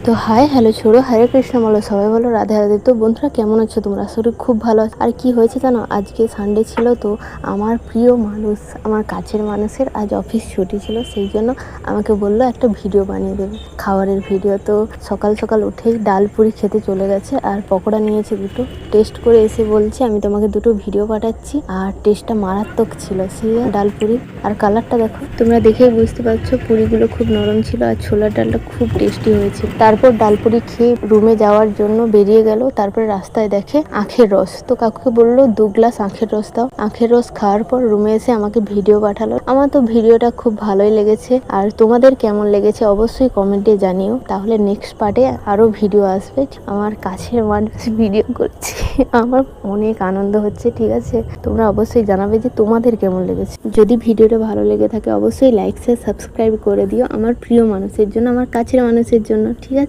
তো hi hello ছোড়ো, হরে কৃষ্ণ বলো, সবাই বলো রাধে রাধে। তো বন্ধুরা কেমন আছো তোমরা? শরীর খুব ভালো আছে। আর কি হয়েছে জানো, আজকে সানডে ছিল, তো আমার প্রিয় মানুষ, আমার কাছের মানুষের আজ অফিস ছুটি ছিল, সেই জন্য আমাকে বললো একটা ভিডিও বানিয়ে দেবে, খাবারের ভিডিও। তো সকাল সকাল উঠেই ডাল পুরি খেতে চলে গেছে, আর পকোড়া নিয়েছে দুটো। টেস্ট করে এসে বলছে আমি তোমাকে দুটো ভিডিও পাঠাচ্ছি, আর টেস্টটা মারাত্মক ছিল সেই ডাল পুরি। আর কালারটা দেখো, তোমরা দেখেই বুঝতে পারছো পুরিগুলো খুব নরম ছিল, আর ছোলার ডালটা খুব টেস্টি হয়েছে। তারপর ডালপুরি খেয়ে রুমে যাওয়ার জন্য বেরিয়ে গেল। তারপরে রাস্তায় দেখে আখের রস, তো কাকুকে বললো 2 গ্লাস আখের রস দাও। আখের রস খাওয়ার পর রুমে এসে আমাকে ভিডিও পাঠালো। আমার তো ভিডিওটা খুব ভালোই লেগেছে, আর তোমাদের কেমন লেগেছে অবশ্যই কমেন্টে জানিও। তাহলে নেক্সট পার্টে আরো ভিডিও আসবে। আমার কাছের মানুষ ভিডিও করছে, আমার অনেক আনন্দ হচ্ছে। ঠিক আছে, তোমরা অবশ্যই জানাবে যে তোমাদের কেমন লেগেছে। যদি ভিডিওটা ভালো লেগে থাকে অবশ্যই লাইক শেয়ার সাবস্ক্রাইব করে দিও, আমার প্রিয় মানুষের জন্য, আমার কাছের মানুষের জন্য। ঠিক আছে।